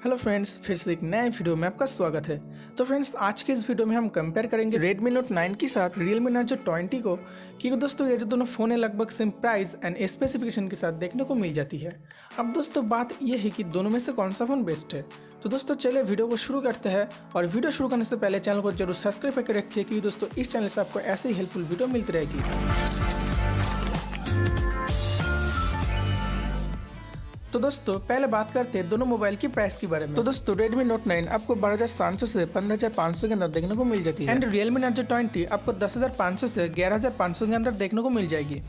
Hello friends, फिर से एक नए वीडियो में आपका स्वागत है। तो फ्रेंड्स, आज के इस वीडियो में हम कंपेयर करेंगे Redmi Note 9 के साथ realme Narzo 20 को, क्योंकि दोस्तों ये जो दोनों फ़ोन है लगभग सेम प्राइस एंड स्पेसिफिकेशन के साथ देखने को मिल जाती है। अब दोस्तों बात ये है कि दोनों में से कौन सा फ़ोन बेस्ट है। तो दोस्तों चलिए वीडियो को शुरू करते हैं, और वीडियो शुरू करने से पहले चैनल को जरूर सब्सक्राइब करके रखिए, क्योंकि दोस्तों इस चैनल से आपको ऐसे ही हेल्पफुल वीडियो मिलती रहेगी। तो दोस्तों पहले बात करते हैं दोनों मोबाइल की प्राइस के बारे में। तो दोस्तों Redmi Note 9 आपको 12,700 से 15,500 के अंदर देखने को मिल जाती है, एंड realme Narzo 20 आपको 10,500 से 11,500 के अंदर देखने को मिल जाएगी।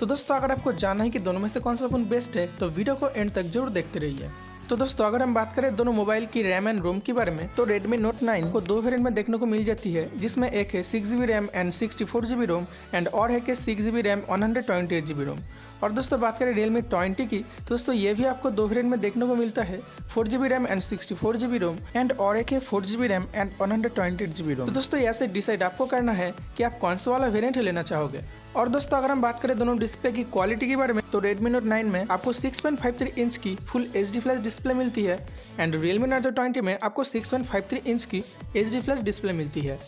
तो दोस्तों अगर आपको जानना है कि दोनों में से कौन सा फोन बेस्ट है, तो वीडियो को एंड तक जरूर देखते रहिए। तो दोस्तों अगर हम बात करें दोनों मोबाइल की रैम एंड रोम के बारे में, तो Redmi Note 9 को दो वेरिएंट में देखने को मिल जाती है, जिसमें एक है 6GB RAM and 64GB Rome, and और है कि 6GB रैम 128GB रोम। और दोस्तों बात करें Realme 20 की, तो दोस्तों ये भी आपको दो वेरिएंट में देखने को मिलता है, 4GB RAM and 64GB Rome, and और एक है 4GB रैम एंड 128GB रोम। तो दोस्तों ऐसे डिसाइड आपको करना है कि आप कौन सा वाला वेरिएंट लेना चाहोगे। और दोस्तों अगर हम बात करें दोनों डिस्प्ले की क्वालिटी के बारे में, तो Redmi Note 9 में आपको 6.53 इंच की फुल HD फ्लैश डिस्प्ले मिलती है, एंड Realme Narzo 20 में आपको 6.53 इंच की HD फ्लैश डिस्प्ले मिलती है।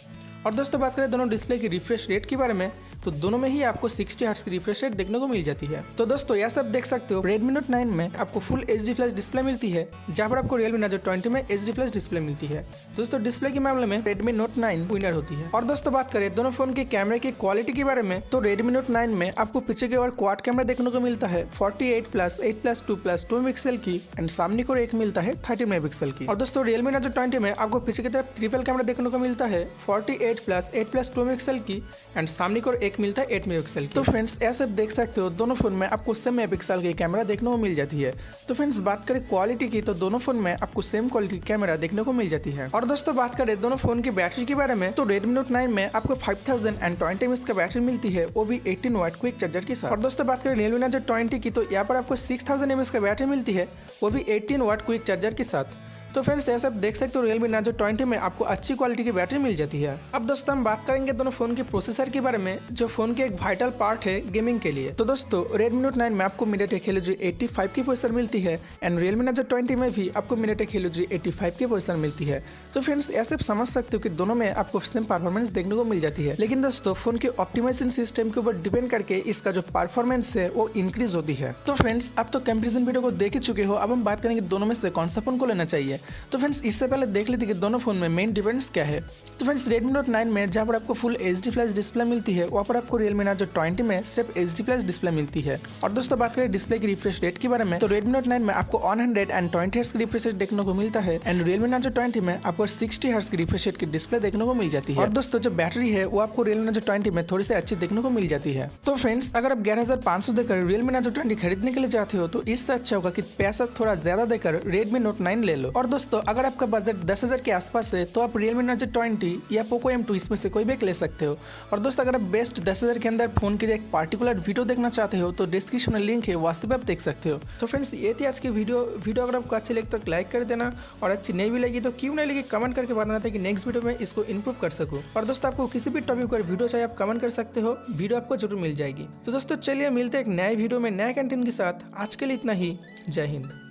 और दोस्तों बात करें दोनों डिस्प्ले की रिफ्रेश रेट के बारे में, तो दोनों में ही आपको 60 हर्ट्ज की रिफ्रेश रेट देखने को मिल जाती है। तो दोस्तों यह सब देख सकते हो, Redmi Note 9 में आपको फुल HD फ्लैश डिस्प्ले मिलती है, जहाँ पर आपको Realme Narzo 20 में HD फ्लैश डिस्प्ले मिलती है। दोस्तों डिस्प्ले के मामले में Redmi Note 9 विनर होती है। और दोस्तों बात करें दोनों फोन के कैमरे की क्वालिटी के बारे में, तो Redmi Note 9 में आपको पीछे की ओर क्वाड कैमरा देखने को मिलता है 48+8+2+2 मेगापिक्सल की, एंड सामने की ओर एक मिलता है 30 मेगापिक्सल की। और दोस्तों Realme Narzo 20 में आपको पीछे की तरफ ट्रिपल कैमरा देखने को मिलता है 48+8+2 मेगापिक्सल की, एंड सामने की ओर एक मिलता है 8 मेगापिक्सल। तो फ्रेंड्स ऐसे देख सकते हो दोनों फोन में आपको सेम मेगापिक्सल की कैमरा देखने को मिल जाती है। तो फ्रेंड्स बात करें क्वालिटी की, तो दोनों फोन में आपको सेम क्वालिटी कैमरा देखने को मिल जाती है। और दोस्तों बात करें दोनों फोन की बैटरी के बारे में, तो Redmi Note 9 में आपको 5020 mAh का बैटरी मिलती है, वो भी 18 वाट क्विक चार्जर के साथ। और दोस्तों बात करें Realme Narzo 20 की, तो यहाँ पर आपको 6000 mAh का बैटरी मिलती है, वो भी 18 वाट क्विक चार्जर के साथ। तो फ्रेंड्स ऐसा देख सकते हो Realme Narzo 20 में आपको अच्छी क्वालिटी की बैटरी मिल जाती है। अब दोस्तों हम बात करेंगे दोनों फोन के प्रोसेसर के बारे में, जो फोन के एक वाइटल पार्ट है गेमिंग के लिए। तो दोस्तों Redmi Note 9 में आपको MediaTek Helio G85 की प्रोसेसर मिलती है, एंड Realme Narzo 20 में भी आपको MediaTek Helio G85 की प्रोसेसर मिलती है। तो फ्रेंड्स ऐसे समझ सकते हो कि दोनों में आपको सेम परफॉर्मेंस देखने को मिल जाती है, लेकिन दोस्तों फोन के ऑप्टिमाइजेशन सिस्टम के ऊपर डिपेंड करके इसका जो परफॉर्मेंस है वो इंक्रीज होती है। तो फ्रेंड्स आप तो कंपेरिजन वीडियो को देख ही चुके हो, अब हम बात करेंगे दोनों में से कौन सा फोन को लेना चाहिए। तो फ्रेंड्स इससे पहले देख लेते कि दोनों फोन में मेन डिफरेंस क्या है। तो फ्रेंड्स Redmi Note 9 में जहाँ पर आपको फुल HD फ्लैश डिस्प्ले मिलती है, वहाँ पर आपको Realme Narzo 20 में सिर्फ HD फ्लैश डिस्प्ले मिलती है। और दोस्तों बात करें डिस्प्ले की रिफ्रेश रेट के बारे में, तो Redmi Note 9 में आपको 120 हर्ट्ज की रिफ्रेश रेट देखने को मिलता है, एंड Realme Narzo 20 में आपको 60 हर्ट्ज की रिफ्रेश रेट की डिस्प्ले देखने को मिल जाती है। और दोस्तों जो बैटरी है वो आपको Realme Narzo 20 में थोड़ी सी अच्छी देखने को मिल जाती है। तो फ्रेंड्स अगर आप 11,500 देकर Realme Narzo 20 खरीदने के लिए चाहते हो, तो इससे अच्छा होगा कि पैसा थोड़ा ज्यादा देकर Redmi Note 9 ले लो। और दोस्तों अगर आपका बजट 10,000 के आसपास है, तो आप Realme Narzo 20 या Poco M2 इसमें से कोई भी एक ले सकते हो। और दोस्तों अगर आप बेस्ट 10,000 के अंदर फोन की एक पार्टिकुलर वीडियो देखना चाहते हो, तो डिस्क्रिप्शन में लिंक है, वहाँ से आप देख सकते हो। तो फ्रेंड्स ये थी आज की वीडियो अगर आपको अच्छी लगी तो लाइक कर देना, और अच्छी नहीं भी लगी तो क्यों नहीं लगी कमेंट करके बताना था कि नेक्स्ट वीडियो में इसको इंप्रूव कर सकूँ। और दोस्तों आपको किसी भी टॉपिक पर वीडियो चाहिए आप कमेंट कर सकते हो, वीडियो आपको जरूर मिल जाएगी। तो दोस्तों चलिए मिलते हैं एक नए वीडियो में नए कंटेंट के साथ। आज के लिए इतना ही, जय हिंद।